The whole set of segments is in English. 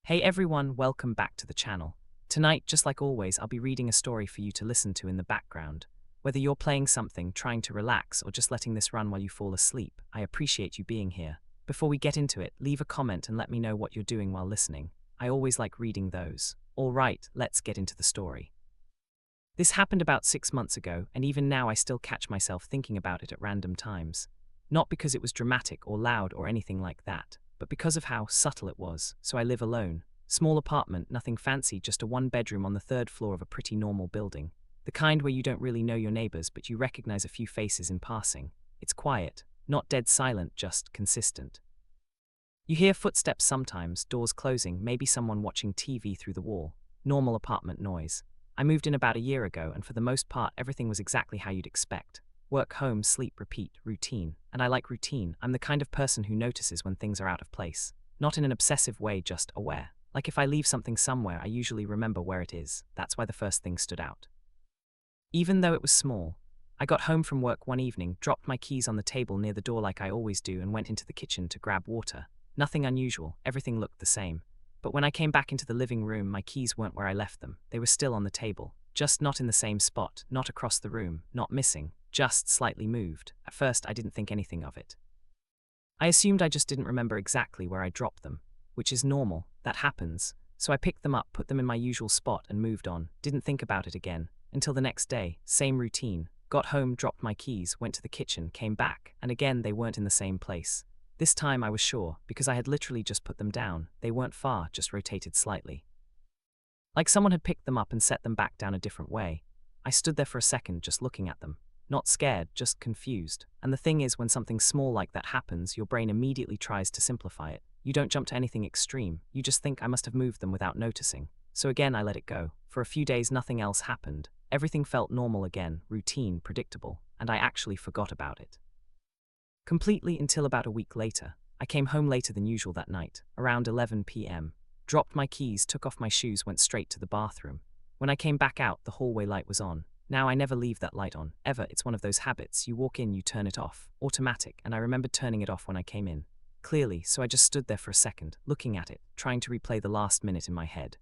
Hey everyone, welcome back to the channel. Tonight, just like always, I'll be reading a story for you to listen to in the background. Whether you're playing something, trying to relax, or just letting this run while you fall asleep, I appreciate you being here. Before we get into it, leave a comment and let me know what you're doing while listening. I always like reading those. Alright, let's get into the story. This happened about 6 months ago, and even now I still catch myself thinking about it at random times. Not because it was dramatic or loud or anything like that, but because of how subtle it was. So I live alone. Small apartment, nothing fancy, just a one-bedroom on the 3rd floor of a pretty normal building. The kind where you don't really know your neighbors, but you recognize a few faces in passing. It's quiet, not dead silent, just consistent. You hear footsteps sometimes, doors closing, maybe someone watching TV through the wall. Normal apartment noise. I moved in about a year ago, and for the most part, everything was exactly how you'd expect. Work, home, sleep, repeat, routine. And I like routine. I'm the kind of person who notices when things are out of place. Not in an obsessive way, just aware. Like if I leave something somewhere, I usually remember where it is. That's why the first thing stood out. Even though it was small, I got home from work one evening, dropped my keys on the table near the door like I always do, and went into the kitchen to grab water. Nothing unusual, everything looked the same. But when I came back into the living room, my keys weren't where I left them. They were still on the table, just not in the same spot, not across the room, not missing, just slightly moved. At first, I didn't think anything of it. I assumed I just didn't remember exactly where I dropped them, which is normal, that happens. So I picked them up, put them in my usual spot, and moved on. Didn't think about it again. Until the next day, same routine. Got home, dropped my keys, went to the kitchen, came back, and again they weren't in the same place. This time I was sure, because I had literally just put them down. They weren't far, just rotated slightly. Like someone had picked them up and set them back down a different way. I stood there for a second, just looking at them. Not scared, just confused. And the thing is, when something small like that happens, your brain immediately tries to simplify it. You don't jump to anything extreme, you just think I must have moved them without noticing. So again I let it go. For a few days nothing else happened. Everything felt normal again, routine, predictable, and I actually forgot about it. Completely until about a week later. I came home later than usual that night, around 11 p.m. Dropped my keys, took off my shoes, went straight to the bathroom. When I came back out, the hallway light was on. Now I never leave that light on, ever. It's one of those habits. You walk in, you turn it off. Automatic, and I remembered turning it off when I came in. Clearly, so I just stood there for a second, looking at it, trying to replay the last minute in my head.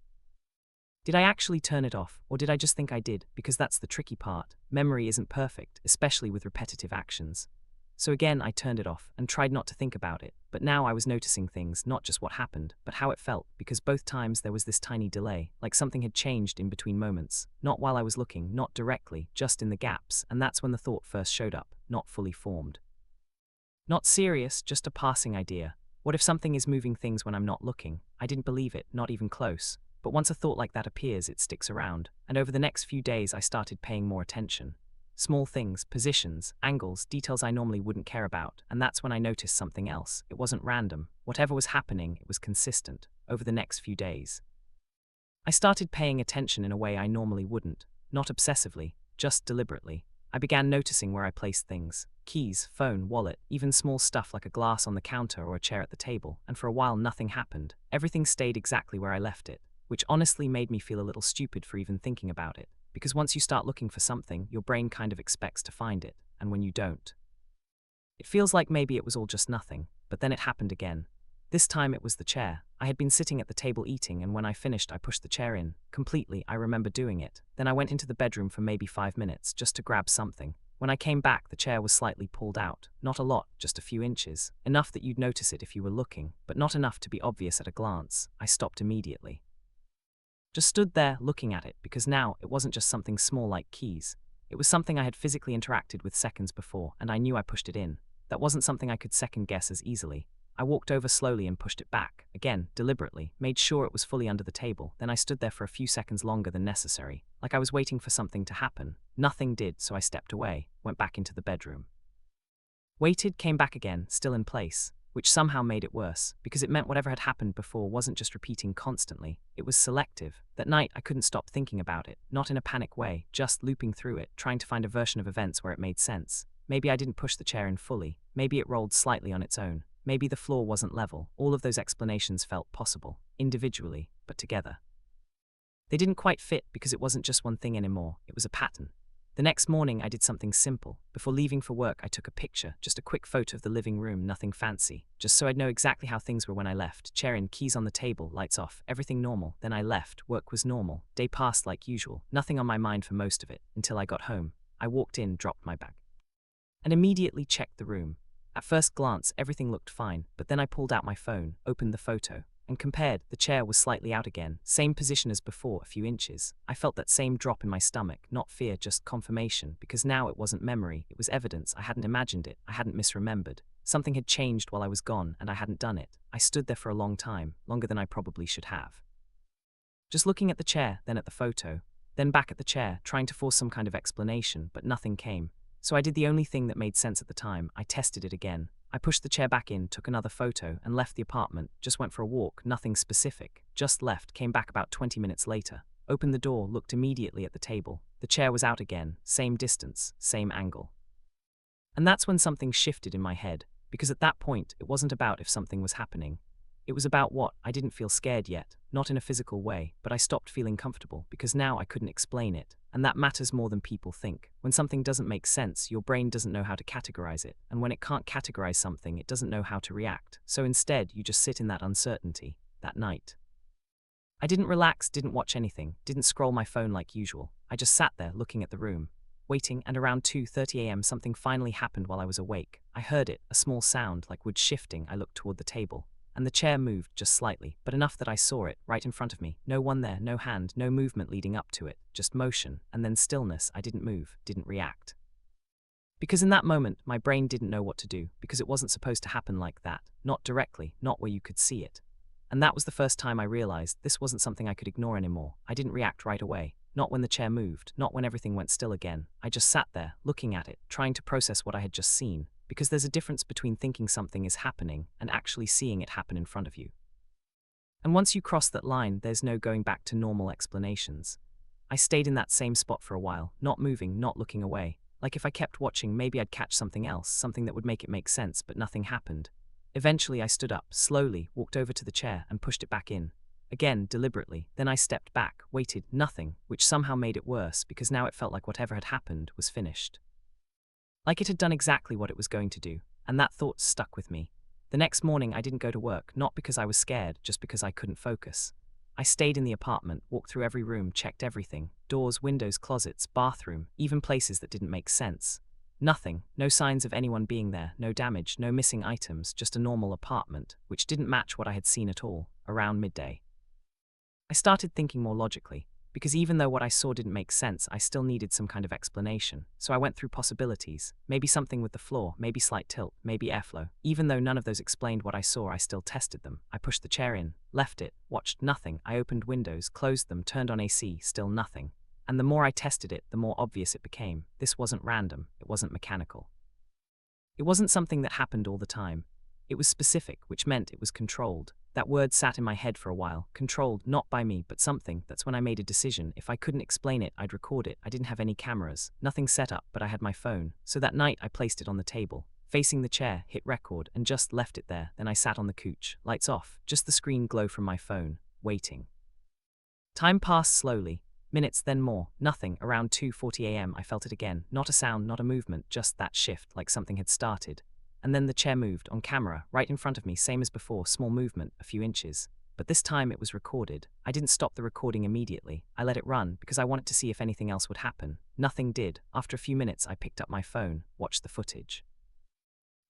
Did I actually turn it off, or did I just think I did? Because that's the tricky part. Memory isn't perfect, especially with repetitive actions. So again, I turned it off and tried not to think about it, but now I was noticing things, not just what happened, but how it felt, because both times there was this tiny delay, like something had changed in between moments, not while I was looking, not directly, just in the gaps, and that's when the thought first showed up, not fully formed. Not serious, just a passing idea. What if something is moving things when I'm not looking? I didn't believe it, not even close. But once a thought like that appears, it sticks around, and over the next few days I started paying more attention. Small things, positions, angles, details I normally wouldn't care about, and that's when I noticed something else. It wasn't random. Whatever was happening, it was consistent, over the next few days. I started paying attention in a way I normally wouldn't, not obsessively, just deliberately. I began noticing where I placed things. Keys, phone, wallet, even small stuff like a glass on the counter or a chair at the table, and for a while nothing happened. Everything stayed exactly where I left it, which honestly made me feel a little stupid for even thinking about it. Because once you start looking for something, your brain kind of expects to find it, and when you don't, it feels like maybe it was all just nothing. But then it happened again. This time it was the chair. I had been sitting at the table eating, and when I finished I pushed the chair in. Completely, I remember doing it. Then I went into the bedroom for maybe 5 minutes, just to grab something. When I came back, the chair was slightly pulled out. Not a lot, just a few inches. Enough that you'd notice it if you were looking, but not enough to be obvious at a glance. I stopped immediately. Just stood there, looking at it, because now it wasn't just something small like keys. It was something I had physically interacted with seconds before, and I knew I pushed it in. That wasn't something I could second guess as easily. I walked over slowly and pushed it back, again, deliberately, made sure it was fully under the table. Then I stood there for a few seconds longer than necessary, like I was waiting for something to happen. Nothing did, so I stepped away, went back into the bedroom. Waited, came back again, still in place, which somehow made it worse, because it meant whatever had happened before wasn't just repeating constantly, it was selective. That night I couldn't stop thinking about it, not in a panic way, just looping through it, trying to find a version of events where it made sense. Maybe I didn't push the chair in fully, maybe it rolled slightly on its own, maybe the floor wasn't level. All of those explanations felt possible, individually, but together. They didn't quite fit because it wasn't just one thing anymore, it was a pattern. The next morning, I did something simple. Before leaving for work, I took a picture, just a quick photo of the living room, nothing fancy, just so I'd know exactly how things were when I left. Chair in, keys on the table, lights off, everything normal. Then I left, work was normal, day passed like usual, nothing on my mind for most of it, until I got home. I walked in, dropped my bag, and immediately checked the room. At first glance, everything looked fine, but then I pulled out my phone, opened the photo, and compared. The chair was slightly out again, same position as before, a few inches. I felt that same drop in my stomach, not fear, just confirmation, because now it wasn't memory, it was evidence. I hadn't imagined it, I hadn't misremembered. Something had changed while I was gone, and I hadn't done it. I stood there for a long time, longer than I probably should have. Just looking at the chair, then at the photo, then back at the chair, trying to force some kind of explanation, but nothing came. So I did the only thing that made sense at the time. I tested it again. I pushed the chair back in, took another photo, and left the apartment. Just went for a walk, nothing specific. Just left, came back about 20 minutes later. Opened the door, looked immediately at the table. The chair was out again, same distance, same angle. And that's when something shifted in my head, because at that point, it wasn't about if something was happening. It was about what. I didn't feel scared yet, not in a physical way, but I stopped feeling comfortable, because now I couldn't explain it. And that matters more than people think. When something doesn't make sense, your brain doesn't know how to categorize it, and when it can't categorize something, it doesn't know how to react. So instead, you just sit in that uncertainty, that night. I didn't relax, didn't watch anything, didn't scroll my phone like usual. I just sat there, looking at the room, waiting, and around 2:30 a.m. something finally happened while I was awake. I heard it, a small sound, like wood shifting. I looked toward the table, and the chair moved just slightly, but enough that I saw it, right in front of me. No one there, no hand, no movement leading up to it, just motion, and then stillness. I didn't move, didn't react. Because in that moment, my brain didn't know what to do, because it wasn't supposed to happen like that, not directly, not where you could see it. And that was the first time I realized this wasn't something I could ignore anymore. I didn't react right away, not when the chair moved, not when everything went still again. I just sat there, looking at it, trying to process what I had just seen. Because there's a difference between thinking something is happening and actually seeing it happen in front of you. And once you cross that line, there's no going back to normal explanations. I stayed in that same spot for a while, not moving, not looking away. Like if I kept watching, maybe I'd catch something else, something that would make it make sense, but nothing happened. Eventually I stood up, slowly, walked over to the chair and pushed it back in. Again, deliberately. Then I stepped back, waited, nothing, which somehow made it worse, because now it felt like whatever had happened was finished. Like it had done exactly what it was going to do, and that thought stuck with me. The next morning I didn't go to work, not because I was scared, just because I couldn't focus. I stayed in the apartment, walked through every room, checked everything, doors, windows, closets, bathroom, even places that didn't make sense. Nothing, no signs of anyone being there, no damage, no missing items, just a normal apartment, which didn't match what I had seen at all. Around midday, I started thinking more logically. Because even though what I saw didn't make sense, I still needed some kind of explanation. So I went through possibilities. Maybe something with the floor, maybe slight tilt, maybe airflow. Even though none of those explained what I saw, I still tested them. I pushed the chair in, left it, watched nothing. I opened windows, closed them, turned on AC, still nothing. And the more I tested it, the more obvious it became. This wasn't random, it wasn't mechanical. It wasn't something that happened all the time. It was specific, which meant it was controlled. That word sat in my head for a while. Controlled, not by me, but something. That's when I made a decision. If I couldn't explain it, I'd record it. I didn't have any cameras, nothing set up, but I had my phone. So that night, I placed it on the table, facing the chair, hit record, and just left it there. Then I sat on the couch, lights off, just the screen glow from my phone, waiting. Time passed slowly. Minutes, then more. Nothing. Around 2:40 a.m. I felt it again. Not a sound, not a movement, just that shift, like something had started. And then the chair moved, on camera, right in front of me, same as before, small movement, a few inches. But this time it was recorded. I didn't stop the recording immediately. I let it run, because I wanted to see if anything else would happen. Nothing did. After a few minutes I picked up my phone, watched the footage.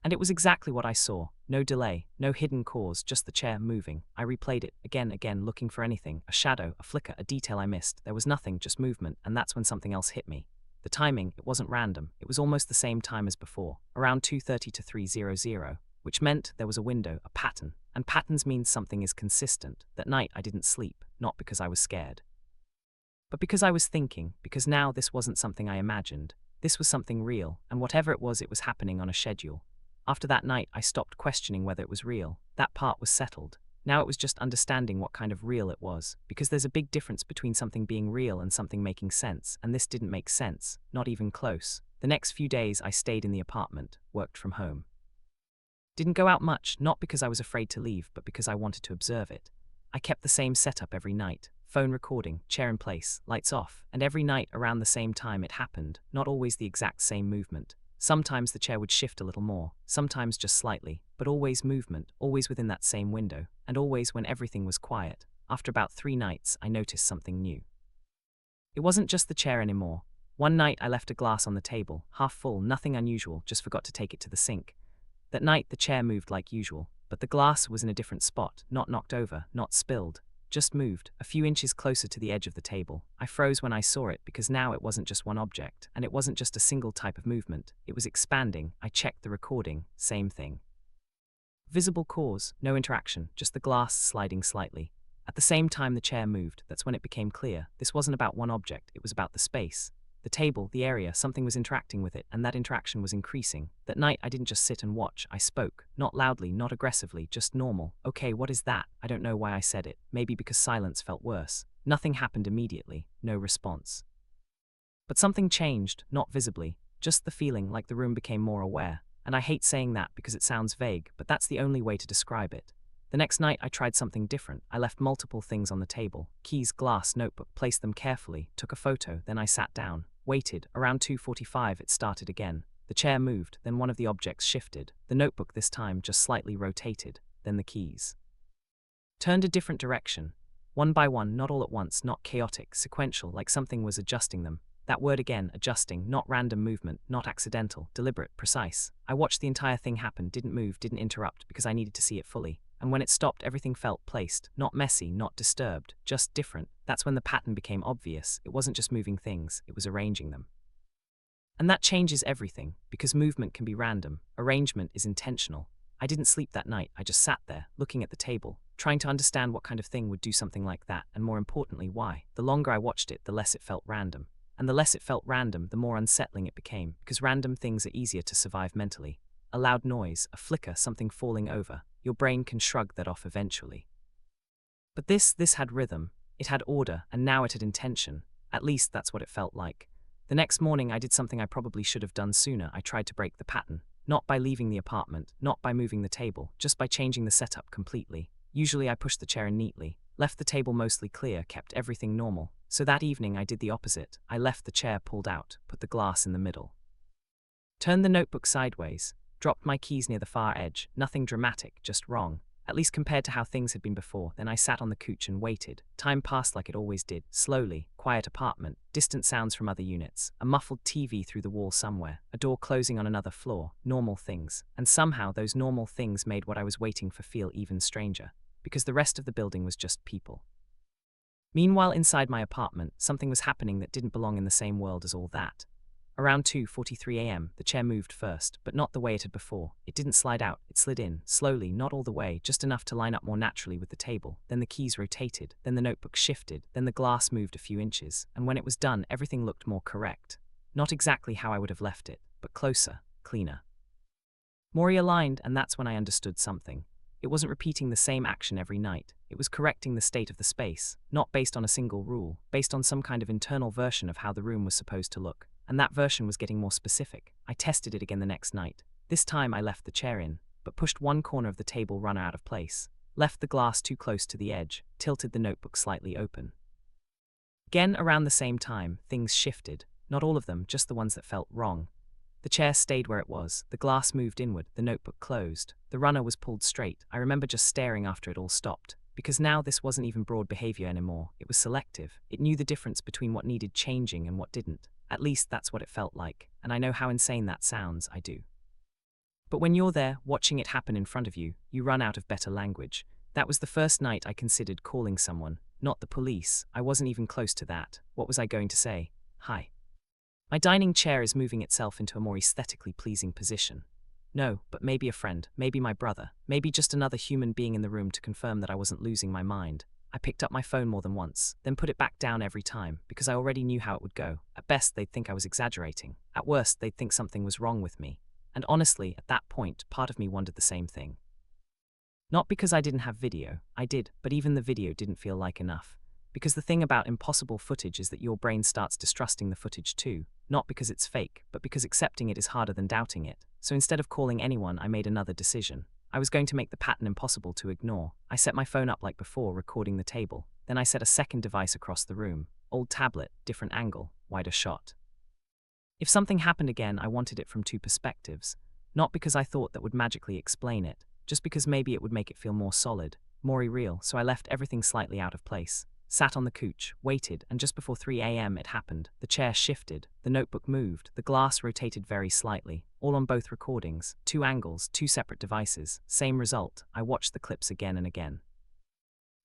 And it was exactly what I saw. No delay, no hidden cause, just the chair moving. I replayed it, again, looking for anything, a shadow, a flicker, a detail I missed. There was nothing, just movement, and that's when something else hit me. The timing, it wasn't random, it was almost the same time as before, around 2:30 to 3:00, which meant there was a window, a pattern, and patterns means something is consistent. That night I didn't sleep, not because I was scared, but because I was thinking, because now this wasn't something I imagined, this was something real, and whatever it was happening on a schedule. After that night I stopped questioning whether it was real. That part was settled. Now it was just understanding what kind of real it was, because there's a big difference between something being real and something making sense, and this didn't make sense, not even close. The next few days I stayed in the apartment, worked from home. Didn't go out much, not because I was afraid to leave, but because I wanted to observe it. I kept the same setup every night. phone recording, chair in place, lights off, and every night around the same time it happened, not always the exact same movement. Sometimes the chair would shift a little more, sometimes just slightly, but always movement, always within that same window, and always when everything was quiet. After about 3 nights, I noticed something new. It wasn't just the chair anymore. One night I left a glass on the table, half full, nothing unusual, just forgot to take it to the sink. That night the chair moved like usual, but the glass was in a different spot, not knocked over, not spilled, just moved, a few inches closer to the edge of the table. I froze when I saw it because now it wasn't just one object, and it wasn't just a single type of movement, it was expanding. I checked the recording, same thing. Visible cause, no interaction, just the glass sliding slightly. At the same time the chair moved, that's when it became clear. This wasn't about one object, it was about the space. The table, the area, something was interacting with it, and that interaction was increasing. That night I didn't just sit and watch, I spoke. Not loudly, not aggressively, just normal. Okay, what is that? I don't know why I said it. Maybe because silence felt worse. Nothing happened immediately, no response. But something changed, not visibly, just the feeling, like the room became more aware. And I hate saying that because it sounds vague, but that's the only way to describe it. The next night I tried something different. I left multiple things on the table. Keys, glass, notebook, placed them carefully, took a photo, then I sat down. Waited. Around 2:45 it started again. The chair moved, then one of the objects shifted. The notebook this time just slightly rotated, then the keys turned a different direction. One by one, not all at once, not chaotic, sequential, like something was adjusting them. That word again, adjusting, not random movement, not accidental, deliberate, precise. I watched the entire thing happen, didn't move, didn't interrupt, because I needed to see it fully. And when it stopped, everything felt placed, not messy, not disturbed, just different. That's when the pattern became obvious. It wasn't just moving things, it was arranging them. And that changes everything, because movement can be random, arrangement is intentional. I didn't sleep that night, I just sat there, looking at the table, trying to understand what kind of thing would do something like that, and more importantly, why. The longer I watched it, the less it felt random. And the less it felt random, the more unsettling it became, because random things are easier to survive mentally. A loud noise, a flicker, something falling over. Your brain can shrug that off eventually. But this had rhythm, it had order, and now it had intention. At least that's what it felt like. The next morning I did something I probably should have done sooner. I tried to break the pattern. Not by leaving the apartment, not by moving the table, just by changing the setup completely. Usually I pushed the chair in neatly, left the table mostly clear, kept everything normal. So that evening I did the opposite. I left the chair pulled out, put the glass in the middle. Turned the notebook sideways. Dropped my keys near the far edge, nothing dramatic, just wrong, at least compared to how things had been before. Then I sat on the couch and waited. Time passed like it always did, slowly. Quiet apartment, distant sounds from other units, a muffled TV through the wall somewhere, a door closing on another floor, normal things. And somehow those normal things made what I was waiting for feel even stranger, because the rest of the building was just people. Meanwhile, inside my apartment, something was happening that didn't belong in the same world as all that. Around 2:43 a.m., the chair moved first, but not the way it had before. It didn't slide out, it slid in, slowly, not all the way, just enough to line up more naturally with the table. Then the keys rotated, then the notebook shifted, then the glass moved a few inches, and when it was done, everything looked more correct. Not exactly how I would have left it, but closer, cleaner. More aligned, and that's when I understood something. It wasn't repeating the same action every night. It was correcting the state of the space, not based on a single rule, based on some kind of internal version of how the room was supposed to look. And that version was getting more specific. I tested it again the next night. This time I left the chair in, but pushed one corner of the table runner out of place, left the glass too close to the edge, tilted the notebook slightly open. Again, around the same time, things shifted. Not all of them, just the ones that felt wrong. The chair stayed where it was, the glass moved inward, the notebook closed. The runner was pulled straight. I remember just staring after it all stopped. Because now this wasn't even broad behavior anymore, it was selective. It knew the difference between what needed changing and what didn't. At least that's what it felt like, and I know how insane that sounds, I do. But when you're there, watching it happen in front of you, you run out of better language. That was the first night I considered calling someone, not the police. I wasn't even close to that. What was I going to say? Hi. My dining chair is moving itself into a more aesthetically pleasing position. No, but maybe a friend, maybe my brother, maybe just another human being in the room to confirm that I wasn't losing my mind. I picked up my phone more than once, then put it back down every time, because I already knew how it would go. At best, they'd think I was exaggerating. At worst, they'd think something was wrong with me. And honestly, at that point, part of me wondered the same thing. Not because I didn't have video, I did, but even the video didn't feel like enough. Because the thing about impossible footage is that your brain starts distrusting the footage too, not because it's fake, but because accepting it is harder than doubting it. So instead of calling anyone, I made another decision. I was going to make the pattern impossible to ignore. I set my phone up like before, recording the table. Then I set a second device across the room. Old tablet, different angle, wider shot. If something happened again, I wanted it from two perspectives. Not because I thought that would magically explain it, just because maybe it would make it feel more solid, more real, so I left everything slightly out of place. Sat on the couch, waited, and just before 3 a.m. it happened. The chair shifted, the notebook moved, the glass rotated very slightly, all on both recordings, two angles, two separate devices, same result. I watched the clips again and again.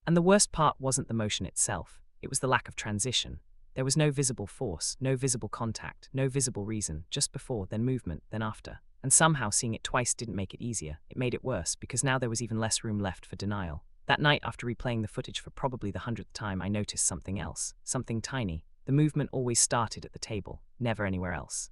And the worst part wasn't the motion itself, it was the lack of transition. There was no visible force, no visible contact, no visible reason, just before, then movement, then after. And somehow seeing it twice didn't make it easier, it made it worse, because now there was even less room left for denial. That night, after replaying the footage for probably the 100th time, I noticed something else, something tiny. The movement always started at the table, never anywhere else.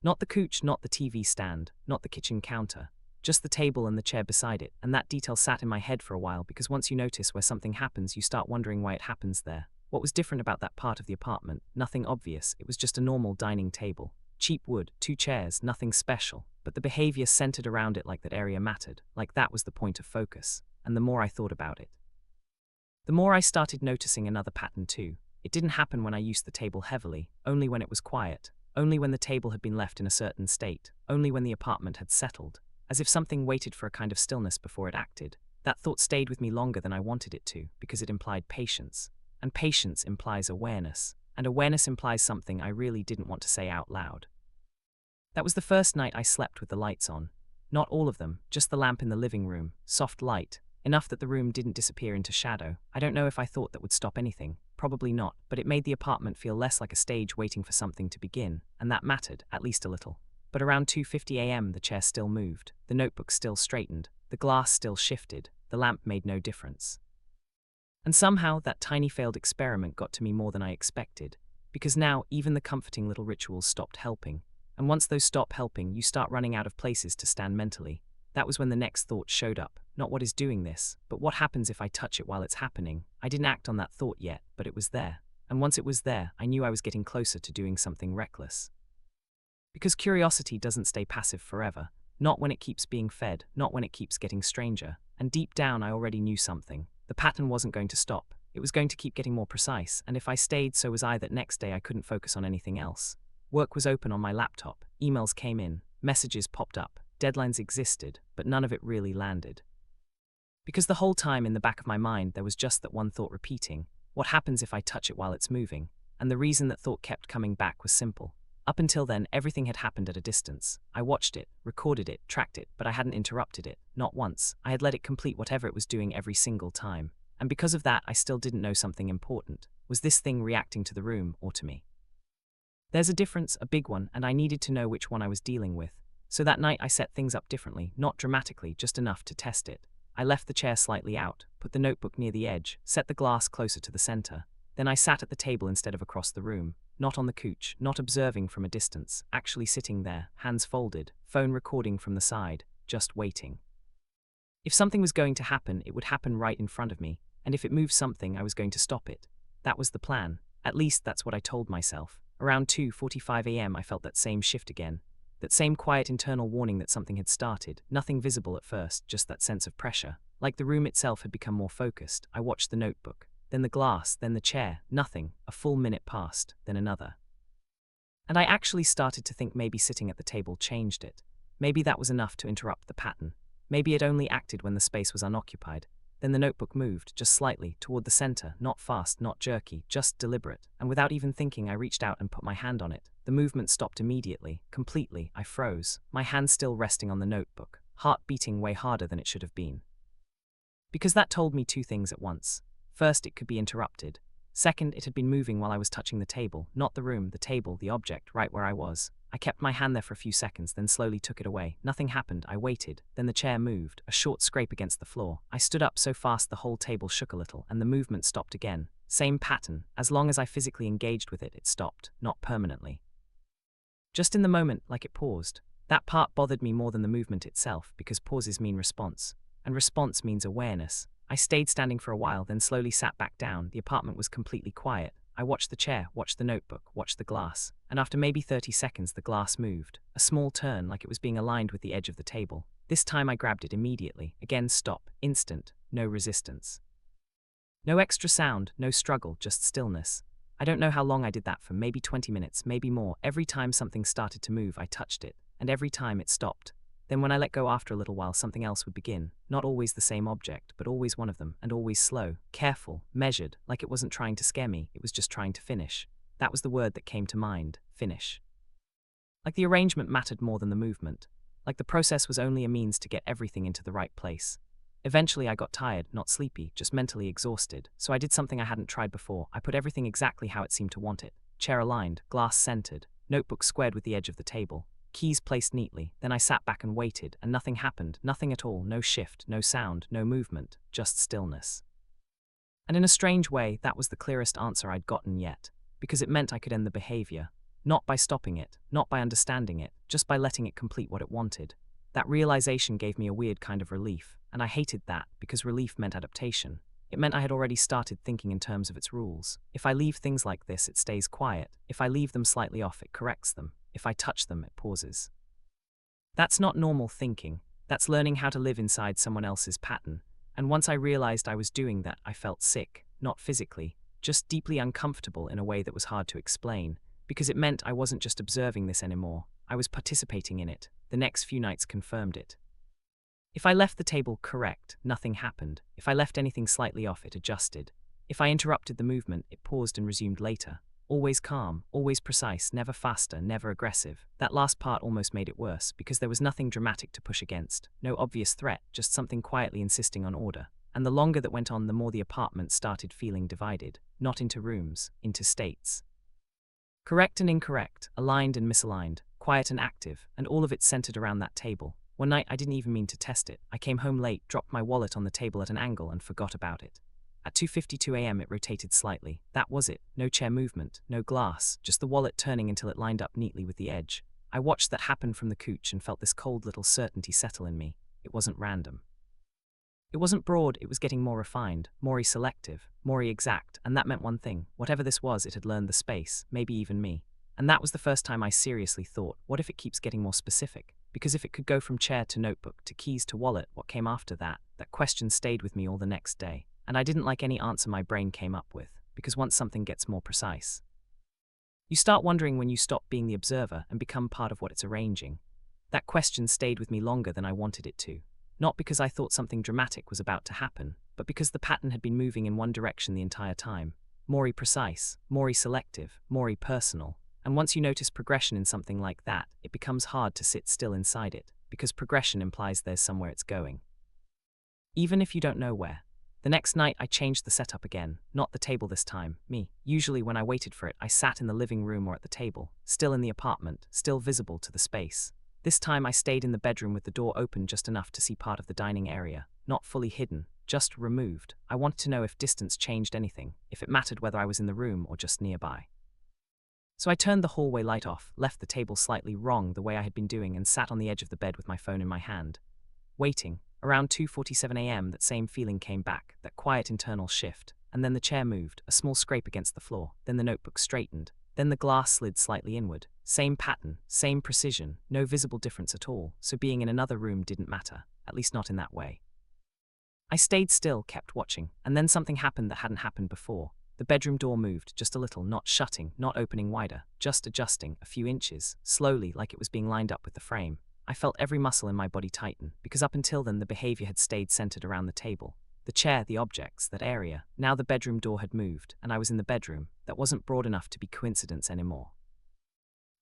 Not the couch, not the TV stand, not the kitchen counter, just the table and the chair beside it, and that detail sat in my head for a while, because once you notice where something happens, you start wondering why it happens there. What was different about that part of the apartment? Nothing obvious, it was just a normal dining table. Cheap wood, two chairs, nothing special, but the behavior centered around it, like that area mattered, like that was the point of focus. And the more I thought about it, the more I started noticing another pattern too. It didn't happen when I used the table heavily, only when it was quiet, only when the table had been left in a certain state, only when the apartment had settled, as if something waited for a kind of stillness before it acted. That thought stayed with me longer than I wanted it to, because it implied patience, and patience implies awareness, and awareness implies something I really didn't want to say out loud. That was the first night I slept with the lights on. Not all of them, just the lamp in the living room, soft light, enough that the room didn't disappear into shadow. I don't know if I thought that would stop anything, probably not, but it made the apartment feel less like a stage waiting for something to begin, and that mattered, at least a little. But around 2:50 a.m. the chair still moved, the notebook still straightened, the glass still shifted, the lamp made no difference. And somehow that tiny failed experiment got to me more than I expected, because now even the comforting little rituals stopped helping, and once those stop helping, you start running out of places to stand mentally. That was when the next thought showed up. Not what is doing this, but what happens if I touch it while it's happening. I didn't act on that thought yet, but it was there. And once it was there, I knew I was getting closer to doing something reckless. Because curiosity doesn't stay passive forever. Not when it keeps being fed, not when it keeps getting stranger. And deep down, I already knew something. The pattern wasn't going to stop. It was going to keep getting more precise, and if I stayed, so was I. That next day I couldn't focus on anything else. Work was open on my laptop, emails came in, messages popped up, deadlines existed, but none of it really landed. Because the whole time in the back of my mind there was just that one thought repeating, what happens if I touch it while it's moving? And the reason that thought kept coming back was simple. Up until then, everything had happened at a distance. I watched it, recorded it, tracked it, but I hadn't interrupted it, not once. I had let it complete whatever it was doing every single time. And because of that, I still didn't know something important. Was this thing reacting to the room or to me? There's a difference, a big one, and I needed to know which one I was dealing with. So that night I set things up differently, not dramatically, just enough to test it. I left the chair slightly out, put the notebook near the edge, set the glass closer to the center. Then I sat at the table instead of across the room, not on the couch, not observing from a distance, actually sitting there, hands folded, phone recording from the side, just waiting. If something was going to happen, it would happen right in front of me, and if it moved something, I was going to stop it. That was the plan. At least that's what I told myself. Around 2:45 a.m. I felt that same shift again. That same quiet internal warning that something had started, nothing visible at first, just that sense of pressure. Like the room itself had become more focused. I watched the notebook, then the glass, then the chair, nothing. A full minute passed, then another. And I actually started to think maybe sitting at the table changed it. Maybe that was enough to interrupt the pattern. Maybe it only acted when the space was unoccupied. Then the notebook moved, just slightly, toward the center, not fast, not jerky, just deliberate. And without even thinking, I reached out and put my hand on it. The movement stopped immediately, completely. I froze, my hand still resting on the notebook, heart beating way harder than it should have been. Because that told me two things at once. First, it could be interrupted. Second, it had been moving while I was touching the table, not the room, the table, the object, right where I was. I kept my hand there for a few seconds, then slowly took it away. Nothing happened. I waited. Then the chair moved, a short scrape against the floor. I stood up so fast the whole table shook a little, and the movement stopped again. Same pattern. As long as I physically engaged with it, it stopped, not permanently. Just in the moment, like it paused. That part bothered me more than the movement itself, because pauses mean response. And response means awareness. I stayed standing for a while, then slowly sat back down. The apartment was completely quiet. I watched the chair, watched the notebook, watched the glass, and after maybe 30 seconds the glass moved, a small turn like it was being aligned with the edge of the table. This time I grabbed it immediately. Again, stop, instant, no resistance. No extra sound, no struggle, just stillness. I don't know how long I did that for, maybe 20 minutes, maybe more. Every time something started to move, I touched it, and every time it stopped. Then when I let go after a little while, something else would begin. Not always the same object, but always one of them, and always slow, careful, measured, like it wasn't trying to scare me, it was just trying to finish. That was the word that came to mind, finish. Like the arrangement mattered more than the movement. Like the process was only a means to get everything into the right place. Eventually I got tired, not sleepy, just mentally exhausted, so I did something I hadn't tried before. I put everything exactly how it seemed to want it. Chair aligned, glass centered, notebook squared with the edge of the table, keys placed neatly. Then I sat back and waited, and nothing happened, nothing at all, no shift, no sound, no movement, just stillness. And in a strange way, that was the clearest answer I'd gotten yet, because it meant I could end the behavior. Not by stopping it, not by understanding it, just by letting it complete what it wanted. That realization gave me a weird kind of relief, and I hated that because relief meant adaptation. It meant I had already started thinking in terms of its rules. If I leave things like this, it stays quiet. If I leave them slightly off, it corrects them. If I touch them, it pauses. That's not normal thinking. That's learning how to live inside someone else's pattern. And once I realized I was doing that, I felt sick, not physically, just deeply uncomfortable in a way that was hard to explain, because it meant I wasn't just observing this anymore. I was participating in it. The next few nights confirmed it. If I left the table correct, nothing happened. If I left anything slightly off, it adjusted. If I interrupted the movement, it paused and resumed later. Always calm, always precise, never faster, never aggressive. That last part almost made it worse, because there was nothing dramatic to push against. No obvious threat, just something quietly insisting on order. And the longer that went on, the more the apartment started feeling divided. Not into rooms, into states. Correct and incorrect, aligned and misaligned, quiet and active, and all of it centered around that table. One night I didn't even mean to test it. I came home late, dropped my wallet on the table at an angle and forgot about it. At 2:52 a.m. it rotated slightly. That was it. No chair movement, no glass, just the wallet turning until it lined up neatly with the edge. I watched that happen from the couch and felt this cold little certainty settle in me. It wasn't random. It wasn't broad, it was getting more refined, more selective, more exact, and that meant one thing. Whatever this was, it had learned the space, maybe even me. And that was the first time I seriously thought, what if it keeps getting more specific? Because if it could go from chair to notebook to keys to wallet, what came after that? That question stayed with me all the next day. And I didn't like any answer my brain came up with, because once something gets more precise, you start wondering when you stop being the observer and become part of what it's arranging. That question stayed with me longer than I wanted it to. Not because I thought something dramatic was about to happen, but because the pattern had been moving in one direction the entire time. More precise, more selective, more personal. And once you notice progression in something like that, it becomes hard to sit still inside it, because progression implies there's somewhere it's going. Even if you don't know where. The next night I changed the setup again, not the table this time, me. Usually when I waited for it, I sat in the living room or at the table, still in the apartment, still visible to the space. This time I stayed in the bedroom with the door open just enough to see part of the dining area, not fully hidden, just removed. I wanted to know if distance changed anything, if it mattered whether I was in the room or just nearby. So I turned the hallway light off, left the table slightly wrong the way I had been doing, and sat on the edge of the bed with my phone in my hand. Waiting. Around 2:47 a.m. that same feeling came back, that quiet internal shift, and then the chair moved, a small scrape against the floor, then the notebook straightened, then the glass slid slightly inward. Same pattern, same precision, no visible difference at all, so being in another room didn't matter, at least not in that way. I stayed still, kept watching, and then something happened that hadn't happened before. The bedroom door moved, just a little, not shutting, not opening wider, just adjusting, a few inches, slowly, like it was being lined up with the frame. I felt every muscle in my body tighten, because up until then the behavior had stayed centered around the table. The chair, the objects, that area. Now the bedroom door had moved, and I was in the bedroom. That wasn't broad enough to be coincidence anymore.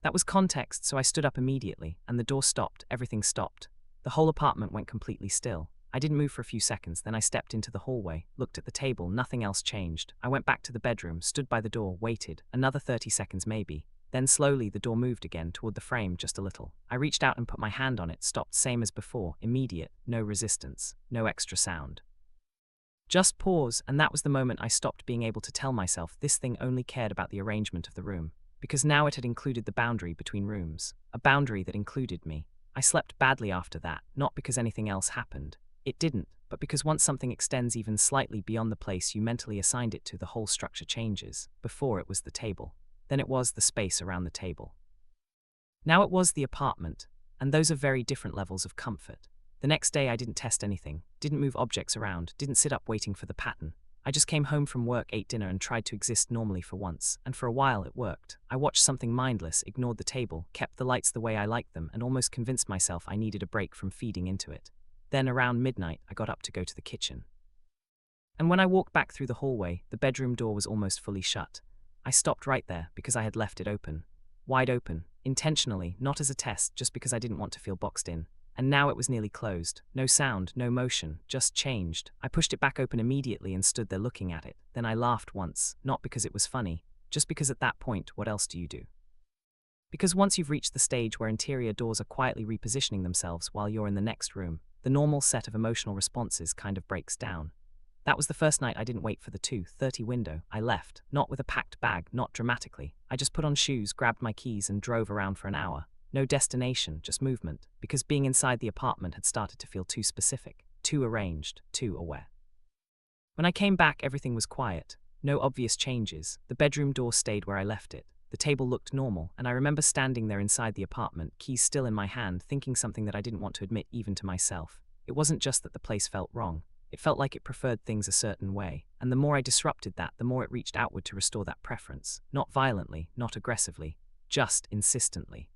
That was context, so I stood up immediately, and the door stopped, everything stopped. The whole apartment went completely still. I didn't move for a few seconds, then I stepped into the hallway, looked at the table, nothing else changed. I went back to the bedroom, stood by the door, waited, another 30 seconds maybe. Then slowly the door moved again toward the frame just a little. I reached out and put my hand on it, stopped, same as before, immediate, no resistance, no extra sound. Just pause, and that was the moment I stopped being able to tell myself this thing only cared about the arrangement of the room, because now it had included the boundary between rooms, a boundary that included me. I slept badly after that, not because anything else happened. It didn't, but because once something extends even slightly beyond the place you mentally assigned it to, the whole structure changes. Before it was the table. Then it was the space around the table. Now it was the apartment, and those are very different levels of comfort. The next day I didn't test anything, didn't move objects around, didn't sit up waiting for the pattern. I just came home from work, ate dinner, and tried to exist normally for once, and for a while it worked. I watched something mindless, ignored the table, kept the lights the way I liked them, and almost convinced myself I needed a break from feeding into it. Then, around midnight, I got up to go to the kitchen. And when I walked back through the hallway, the bedroom door was almost fully shut. I stopped right there because I had left it open. Wide open, intentionally, not as a test, just because I didn't want to feel boxed in. And now it was nearly closed. No sound, no motion, just changed. I pushed it back open immediately and stood there looking at it. Then I laughed once, not because it was funny, just because at that point, what else do you do? Because once you've reached the stage where interior doors are quietly repositioning themselves while you're in the next room, the normal set of emotional responses kind of breaks down. That was the first night I didn't wait for the 2:30 window. I left, not with a packed bag, not dramatically. I just put on shoes, grabbed my keys, and drove around for an hour. No destination, just movement, because being inside the apartment had started to feel too specific, too arranged, too aware. When I came back, everything was quiet. No obvious changes. The bedroom door stayed where I left it. The table looked normal, and I remember standing there inside the apartment, keys still in my hand, thinking something that I didn't want to admit even to myself. It wasn't just that the place felt wrong. It felt like it preferred things a certain way, and the more I disrupted that, the more it reached outward to restore that preference. Not violently, not aggressively, just insistently.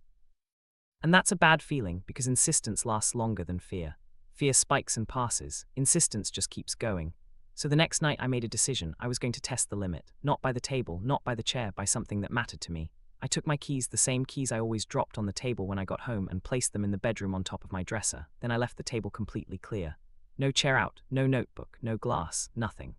And that's a bad feeling, because insistence lasts longer than fear. Fear spikes and passes. Insistence just keeps going. So the next night I made a decision. I was going to test the limit. Not by the table, not by the chair, by something that mattered to me. I took my keys, the same keys I always dropped on the table when I got home, and placed them in the bedroom on top of my dresser. Then I left the table completely clear. No chair out, no notebook, no glass, nothing.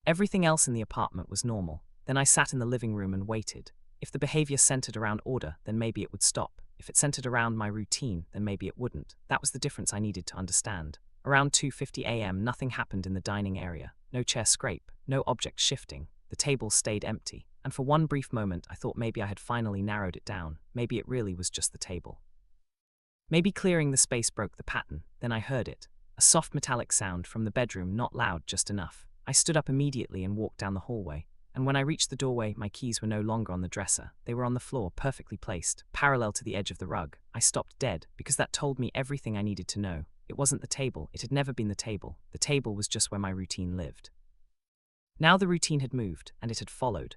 Everything else in the apartment was normal. Then I sat in the living room and waited. If the behavior centered around order, then maybe it would stop. If it centered around my routine, then maybe it wouldn't. That was the difference I needed to understand. Around 2:50 a.m., nothing happened in the dining area. No chair scrape, no object shifting. The table stayed empty. And for one brief moment, I thought maybe I had finally narrowed it down. Maybe it really was just the table. Maybe clearing the space broke the pattern. Then I heard it. A soft metallic sound from the bedroom, not loud, just enough. I stood up immediately and walked down the hallway. And when I reached the doorway, my keys were no longer on the dresser. They were on the floor, perfectly placed, parallel to the edge of the rug. I stopped dead, because that told me everything I needed to know. It wasn't the table. It had never been the table. The table was just where my routine lived. Now the routine had moved, and it had followed.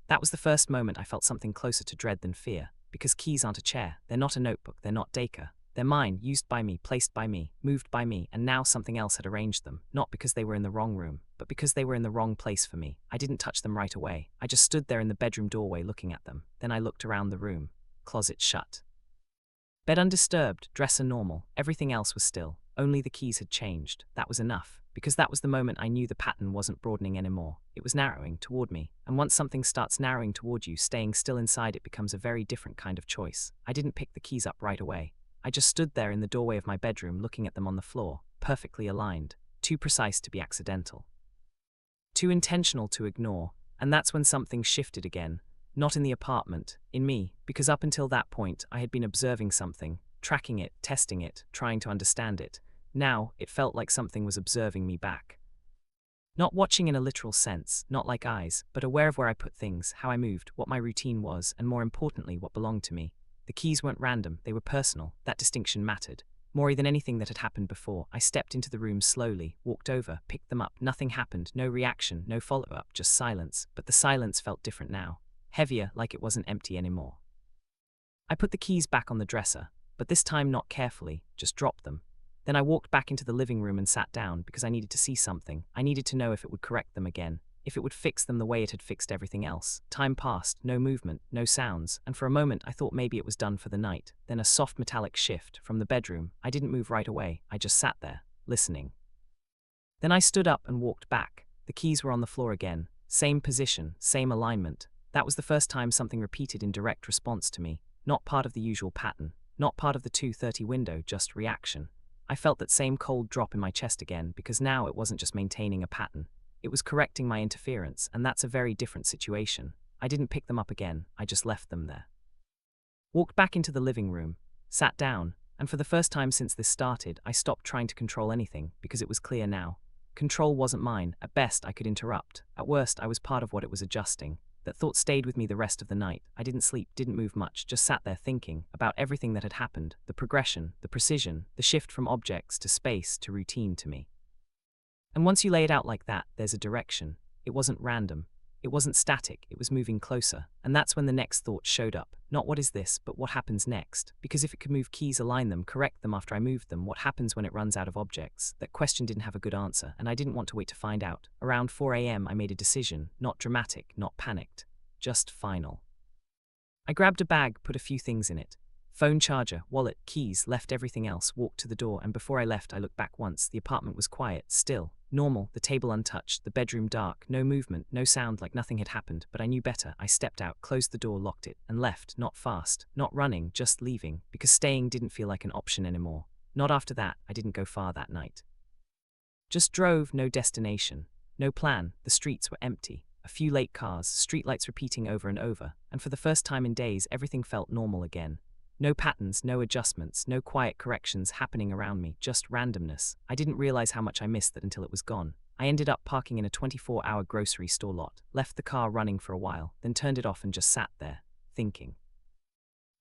That was the first moment I felt something closer to dread than fear. Because keys aren't a chair. They're not a notebook. They're not Dacre. They're mine, used by me, placed by me, moved by me, and now something else had arranged them, not because they were in the wrong room, but because they were in the wrong place for me. I didn't touch them right away. I just stood there in the bedroom doorway looking at them. Then I looked around the room. Closet shut. Bed undisturbed, dresser normal, everything else was still. Only the keys had changed. That was enough, because that was the moment I knew the pattern wasn't broadening anymore. It was narrowing toward me, and once something starts narrowing toward you, staying still inside it becomes a very different kind of choice. I didn't pick the keys up right away. I just stood there in the doorway of my bedroom looking at them on the floor, perfectly aligned, too precise to be accidental, too intentional to ignore, and that's when something shifted again, not in the apartment, in me, because up until that point I had been observing something, tracking it, testing it, trying to understand it. Now, it felt like something was observing me back. Not watching in a literal sense, not like eyes, but aware of where I put things, how I moved, what my routine was, and more importantly, what belonged to me. The keys weren't random, they were personal. That distinction mattered. More than anything that had happened before, I stepped into the room slowly, walked over, picked them up. Nothing happened, no reaction, no follow-up, just silence. But the silence felt different now. Heavier, like it wasn't empty anymore. I put the keys back on the dresser, but this time not carefully, just dropped them. Then I walked back into the living room and sat down because I needed to see something. I needed to know if it would correct them again. If it would fix them the way it had fixed everything else. Time passed, no movement, no sounds, and for a moment I thought maybe it was done for the night. Then a soft metallic shift from the bedroom. I didn't move right away, I just sat there, listening. Then I stood up and walked back. The keys were on the floor again. Same position, same alignment. That was the first time something repeated in direct response to me. Not part of the usual pattern. Not part of the 2:30 window, just reaction. I felt that same cold drop in my chest again, because now it wasn't just maintaining a pattern. It was correcting my interference, and that's a very different situation. I didn't pick them up again, I just left them there. Walked back into the living room, sat down, and for the first time since this started, I stopped trying to control anything, because it was clear now. Control wasn't mine. At best, I could interrupt. At worst, I was part of what it was adjusting. That thought stayed with me the rest of the night. I didn't sleep, didn't move much, just sat there thinking about everything that had happened, the progression, the precision, the shift from objects to space to routine to me. And once you lay it out like that, there's a direction. It wasn't random. It wasn't static, it was moving closer. And that's when the next thought showed up. Not what is this, but what happens next. Because if it could move keys, align them, correct them after I moved them, what happens when it runs out of objects? That question didn't have a good answer, and I didn't want to wait to find out. Around 4 a.m. I made a decision, not dramatic, not panicked, just final. I grabbed a bag, put a few things in it. Phone charger, wallet, keys, left everything else, walked to the door, and before I left I looked back once. The apartment was quiet, still, normal, the table untouched, the bedroom dark, no movement, no sound, like nothing had happened, but I knew better. I stepped out, closed the door, locked it, and left, not fast, not running, just leaving, because staying didn't feel like an option anymore. Not after that. I didn't go far that night. Just drove, no destination, no plan. The streets were empty. A few late cars, streetlights repeating over and over, and for the first time in days everything felt normal again. No patterns, no adjustments, no quiet corrections happening around me, just randomness. I didn't realize how much I missed that until it was gone. I ended up parking in a 24-hour grocery store lot, left the car running for a while, then turned it off and just sat there, thinking.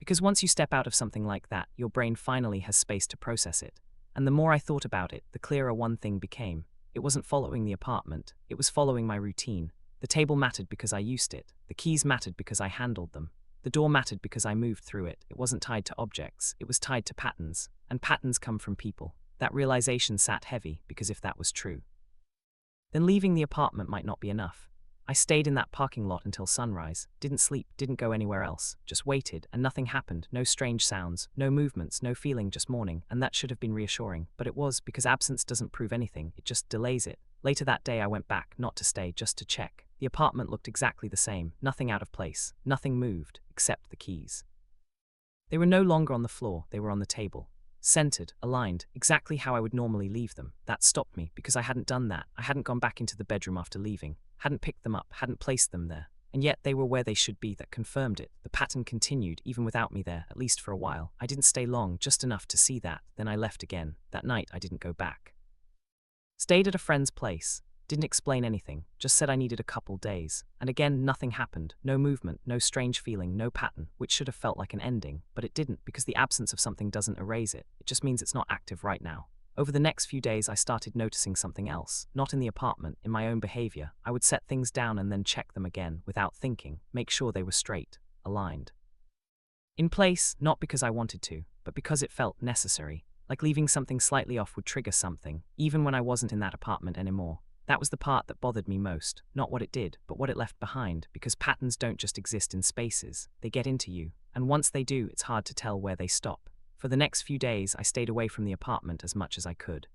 Because once you step out of something like that, your brain finally has space to process it. And the more I thought about it, the clearer one thing became. It wasn't following the apartment, it was following my routine. The table mattered because I used it. The keys mattered because I handled them. The door mattered because I moved through it. It wasn't tied to objects, it was tied to patterns. And patterns come from people. That realization sat heavy, because if that was true, then leaving the apartment might not be enough. I stayed in that parking lot until sunrise, didn't sleep, didn't go anywhere else, just waited, and nothing happened, no strange sounds, no movements, no feeling, just morning, and that should have been reassuring, but it was, because absence doesn't prove anything, it just delays it. Later that day I went back, not to stay, just to check. The apartment looked exactly the same, nothing out of place, nothing moved, except the keys. They were no longer on the floor, they were on the table. Centered, aligned, exactly how I would normally leave them. That stopped me, because I hadn't done that. I hadn't gone back into the bedroom after leaving, hadn't picked them up, hadn't placed them there. And yet they were where they should be. That confirmed it. The pattern continued, even without me there, at least for a while. I didn't stay long, just enough to see that, then I left again. That night I didn't go back. Stayed at a friend's place. Didn't explain anything, just said I needed a couple days. And again, nothing happened. No movement, no strange feeling, no pattern, which should have felt like an ending. But it didn't, because the absence of something doesn't erase it. It just means it's not active right now. Over the next few days, I started noticing something else. Not in the apartment, in my own behavior. I would set things down and then check them again, without thinking, make sure they were straight, aligned. In place, not because I wanted to, but because it felt necessary. Like leaving something slightly off would trigger something, even when I wasn't in that apartment anymore. That was the part that bothered me most, not what it did, but what it left behind, because patterns don't just exist in spaces, they get into you, and once they do, it's hard to tell where they stop. For the next few days, I stayed away from the apartment as much as I could.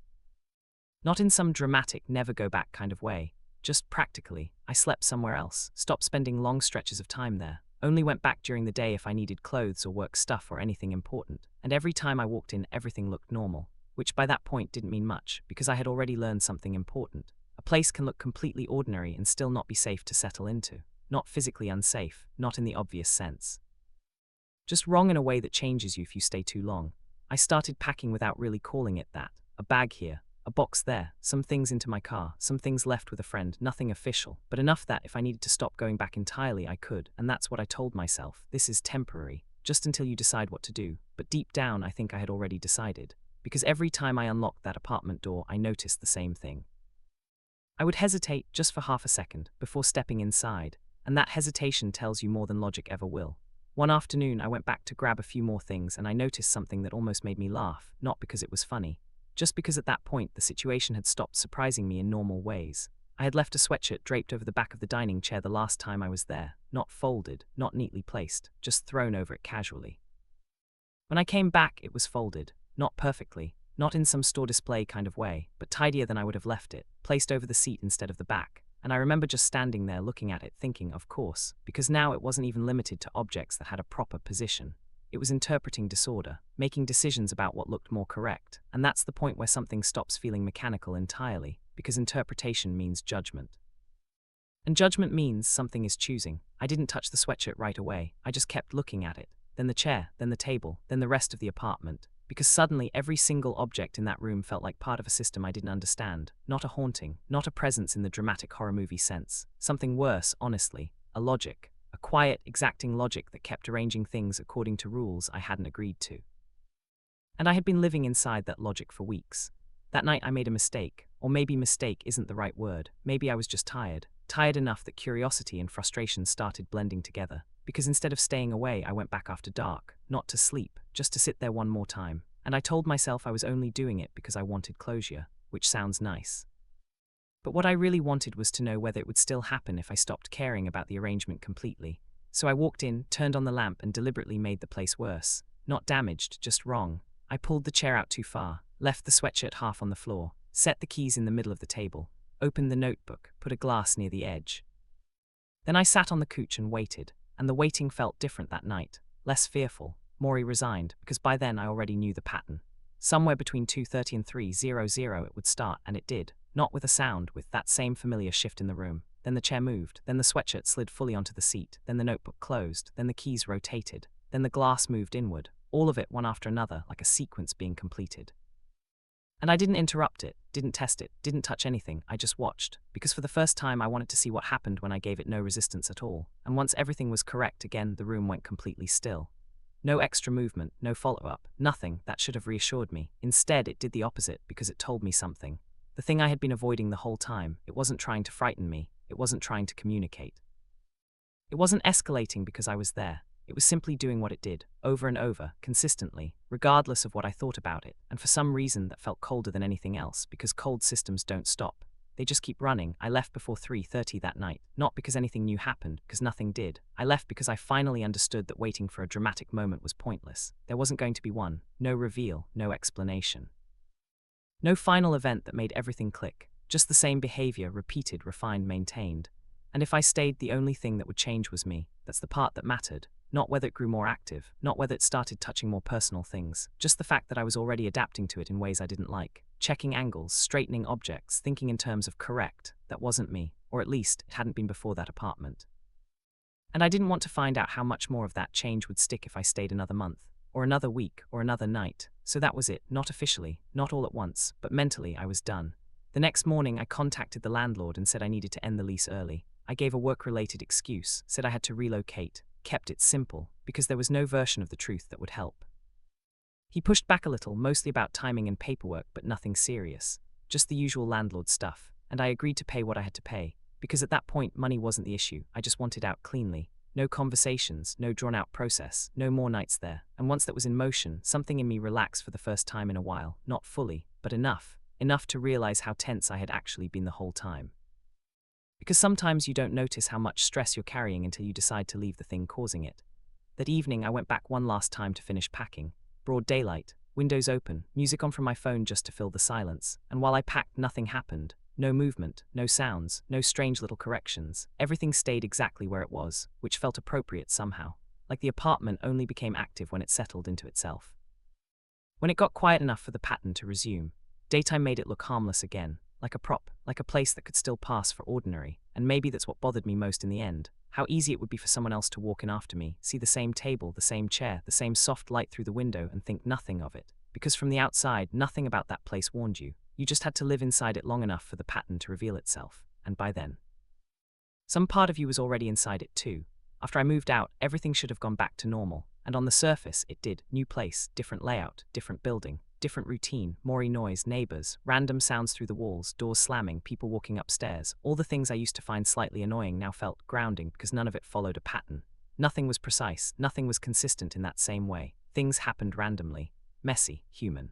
Not in some dramatic, never-go-back kind of way, just practically. I slept somewhere else, stopped spending long stretches of time there, only went back during the day if I needed clothes or work stuff or anything important, and every time I walked in, everything looked normal, which by that point didn't mean much, because I had already learned something important. A place can look completely ordinary and still not be safe to settle into. Not physically unsafe, not in the obvious sense. Just wrong in a way that changes you if you stay too long. I started packing without really calling it that. A bag here, a box there, some things into my car, some things left with a friend, nothing official, but enough that if I needed to stop going back entirely I could, and that's what I told myself. This is temporary, just until you decide what to do. But deep down I think I had already decided, because every time I unlocked that apartment door I noticed the same thing. I would hesitate just for half a second before stepping inside, and that hesitation tells you more than logic ever will. One afternoon I went back to grab a few more things and I noticed something that almost made me laugh, not because it was funny, just because at that point the situation had stopped surprising me in normal ways. I had left a sweatshirt draped over the back of the dining chair the last time I was there, not folded, not neatly placed, just thrown over it casually. When I came back it was folded, not perfectly, not in some store display kind of way, but tidier than I would have left it, placed over the seat instead of the back. And I remember just standing there looking at it thinking, of course, because now it wasn't even limited to objects that had a proper position. It was interpreting disorder, making decisions about what looked more correct, and that's the point where something stops feeling mechanical entirely, because interpretation means judgment. And judgment means something is choosing. I didn't touch the sweatshirt right away, I just kept looking at it, then the chair, then the table, then the rest of the apartment. Because suddenly every single object in that room felt like part of a system I didn't understand, not a haunting, not a presence in the dramatic horror movie sense, something worse, honestly, a logic, a quiet, exacting logic that kept arranging things according to rules I hadn't agreed to. And I had been living inside that logic for weeks. That night I made a mistake, or maybe mistake isn't the right word. Maybe I was just tired. Tired enough that curiosity and frustration started blending together. Because instead of staying away, I went back after dark, not to sleep, just to sit there one more time. And I told myself I was only doing it because I wanted closure, which sounds nice. But what I really wanted was to know whether it would still happen if I stopped caring about the arrangement completely. So I walked in, turned on the lamp, and deliberately made the place worse. Not damaged, just wrong. I pulled the chair out too far, left the sweatshirt half on the floor, set the keys in the middle of the table, opened the notebook, put a glass near the edge. Then I sat on the couch and waited, and the waiting felt different that night, less fearful, more resigned, because by then I already knew the pattern. Somewhere between 2:30 and 3:00 it would start, and it did, not with a sound, with that same familiar shift in the room. Then the chair moved, then the sweatshirt slid fully onto the seat, then the notebook closed, then the keys rotated, then the glass moved inward, all of it one after another, like a sequence being completed. And I didn't interrupt it, didn't test it, didn't touch anything, I just watched, because for the first time I wanted to see what happened when I gave it no resistance at all, and once everything was correct again, the room went completely still. No extra movement, no follow-up, nothing that should have reassured me. Instead, it did the opposite, because it told me something. The thing I had been avoiding the whole time. It wasn't trying to frighten me, it wasn't trying to communicate. It wasn't escalating because I was there. It was simply doing what it did, over and over, consistently, regardless of what I thought about it, and for some reason that felt colder than anything else, because cold systems don't stop. They just keep running. I left before 3:30 that night, not because anything new happened, because nothing did. I left because I finally understood that waiting for a dramatic moment was pointless. There wasn't going to be one, no reveal, no explanation. No final event that made everything click, just the same behavior, repeated, refined, maintained. And if I stayed, the only thing that would change was me. That's the part that mattered. Not whether it grew more active, not whether it started touching more personal things, just the fact that I was already adapting to it in ways I didn't like. Checking angles, straightening objects, thinking in terms of correct. That wasn't me, or at least it hadn't been before that apartment. And I didn't want to find out how much more of that change would stick if I stayed another month, or another week, or another night. So that was it, not officially, not all at once, but mentally I was done. The next morning I contacted the landlord and said I needed to end the lease early. I gave a work-related excuse, said I had to relocate, kept it simple, because there was no version of the truth that would help. He pushed back a little, mostly about timing and paperwork, but nothing serious. Just the usual landlord stuff, and I agreed to pay what I had to pay, because at that point money wasn't the issue. I just wanted out cleanly. No conversations, no drawn-out process, no more nights there. And once that was in motion, something in me relaxed for the first time in a while. Not fully, but enough. Enough to realize how tense I had actually been the whole time. Because sometimes you don't notice how much stress you're carrying until you decide to leave the thing causing it. That evening I went back one last time to finish packing. Broad daylight, windows open, music on from my phone just to fill the silence. And while I packed, nothing happened. No movement, no sounds, no strange little corrections. Everything stayed exactly where it was, which felt appropriate somehow. Like the apartment only became active when it settled into itself. When it got quiet enough for the pattern to resume, daytime made it look harmless again, like a prop, like a place that could still pass for ordinary. And maybe that's what bothered me most in the end. How easy it would be for someone else to walk in after me, see the same table, the same chair, the same soft light through the window, and think nothing of it. Because from the outside, nothing about that place warned you. You just had to live inside it long enough for the pattern to reveal itself. And by then, some part of you was already inside it too. After I moved out, everything should have gone back to normal. And on the surface, it did. New place, different layout, different building, different routine, more noise, neighbors, random sounds through the walls, doors slamming, people walking upstairs. All the things I used to find slightly annoying now felt grounding because none of it followed a pattern. Nothing was precise, nothing was consistent in that same way. Things happened randomly, messy, human.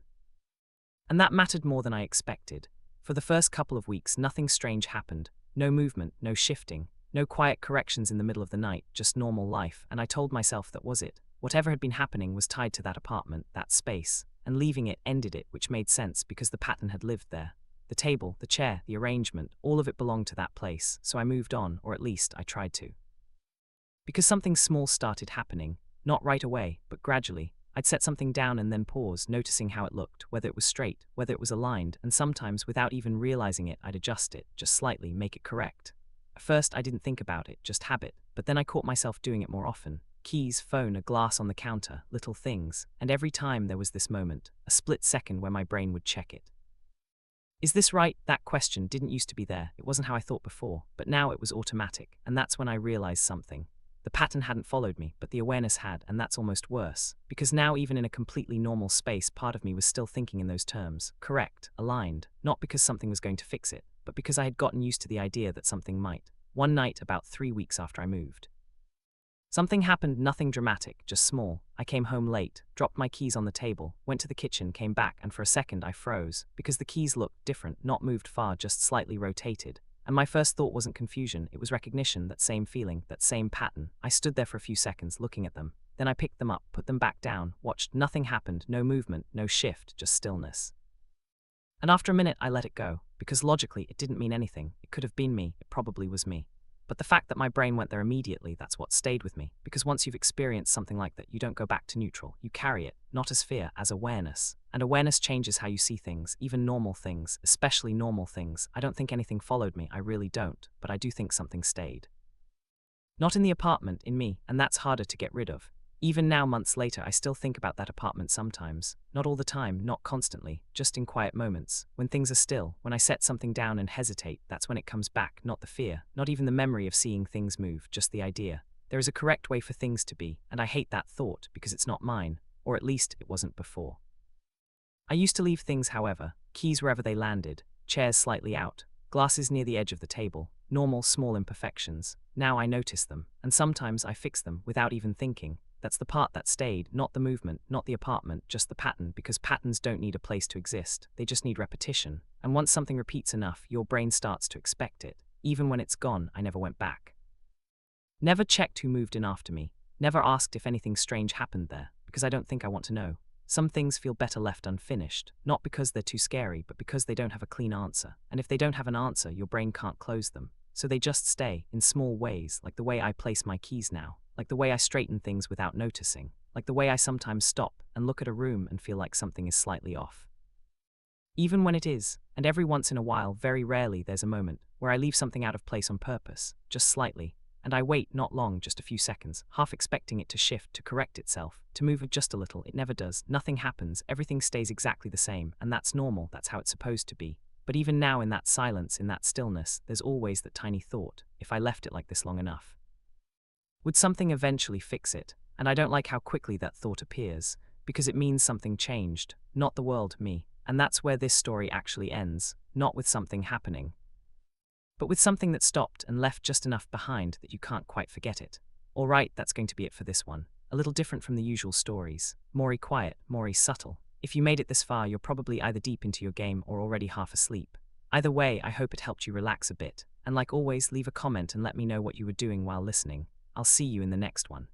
And that mattered more than I expected. For the first couple of weeks, nothing strange happened. No movement, no shifting, no quiet corrections in the middle of the night, just normal life. And I told myself that was it. Whatever had been happening was tied to that apartment, that space. And leaving it ended it, which made sense because the pattern had lived there. The table, the chair, the arrangement, all of it belonged to that place. So I moved on, or at least I tried to. Because something small started happening, not right away, but gradually. I'd set something down and then pause, noticing how it looked, whether it was straight, whether it was aligned, and sometimes, without even realizing it, I'd adjust it, just slightly, make it correct. At first, I didn't think about it, just habit, but then I caught myself doing it more often. Keys, phone, a glass on the counter, little things, and every time there was this moment, a split second where my brain would check it. Is this right? That question didn't used to be there. It wasn't how I thought before, but now it was automatic, and that's when I realized something. The pattern hadn't followed me, but the awareness had, and that's almost worse. Because now, even in a completely normal space, part of me was still thinking in those terms. Correct, aligned, not because something was going to fix it, but because I had gotten used to the idea that something might. One night, about 3 weeks after I moved. Something happened, nothing dramatic, just small. I came home late, dropped my keys on the table, went to the kitchen, came back, and for a second I froze, because the keys looked different, not moved far, just slightly rotated. And my first thought wasn't confusion, it was recognition, that same feeling, that same pattern. I stood there for a few seconds, looking at them. Then I picked them up, put them back down, watched. Nothing happened, no movement, no shift, just stillness. And after a minute I let it go, because logically it didn't mean anything. It could have been me, it probably was me. But the fact that my brain went there immediately, that's what stayed with me. Because once you've experienced something like that, you don't go back to neutral. You carry it, not as fear, as awareness. And awareness changes how you see things, even normal things, especially normal things. I don't think anything followed me, I really don't, but I do think something stayed. Not in the apartment, in me, and that's harder to get rid of. Even now, months later, I still think about that apartment sometimes. Not all the time, not constantly, just in quiet moments. When things are still, when I set something down and hesitate, that's when it comes back, not the fear, not even the memory of seeing things move, just the idea. There is a correct way for things to be, and I hate that thought, because it's not mine, or at least it wasn't before. I used to leave things, however, keys wherever they landed, chairs slightly out, glasses near the edge of the table, normal, small imperfections. Now I notice them, and sometimes I fix them without even thinking. That's the part that stayed, not the movement, not the apartment, just the pattern, because patterns don't need a place to exist, they just need repetition. And once something repeats enough, your brain starts to expect it. Even when it's gone, I never went back. Never checked who moved in after me, never asked if anything strange happened there, because I don't think I want to know. Some things feel better left unfinished, not because they're too scary, but because they don't have a clean answer. And if they don't have an answer, your brain can't close them. So they just stay, in small ways, like the way I place my keys now, like the way I straighten things without noticing, like the way I sometimes stop and look at a room and feel like something is slightly off. Even when it is, and every once in a while, very rarely, there's a moment where I leave something out of place on purpose, just slightly, and I wait, not long, just a few seconds, half expecting it to shift, to correct itself, to move just a little. It never does, nothing happens, everything stays exactly the same, and that's normal, that's how it's supposed to be. But even now, in that silence, in that stillness, there's always that tiny thought, if I left it like this long enough, would something eventually fix it? And I don't like how quickly that thought appears, because it means something changed, not the world, me. And that's where this story actually ends, not with something happening, but with something that stopped and left just enough behind that you can't quite forget it. Alright, that's going to be it for this one. A little different from the usual stories. More quiet, more subtle. If you made it this far, you're probably either deep into your game or already half asleep. Either way, I hope it helped you relax a bit. And like always, leave a comment and let me know what you were doing while listening. I'll see you in the next one.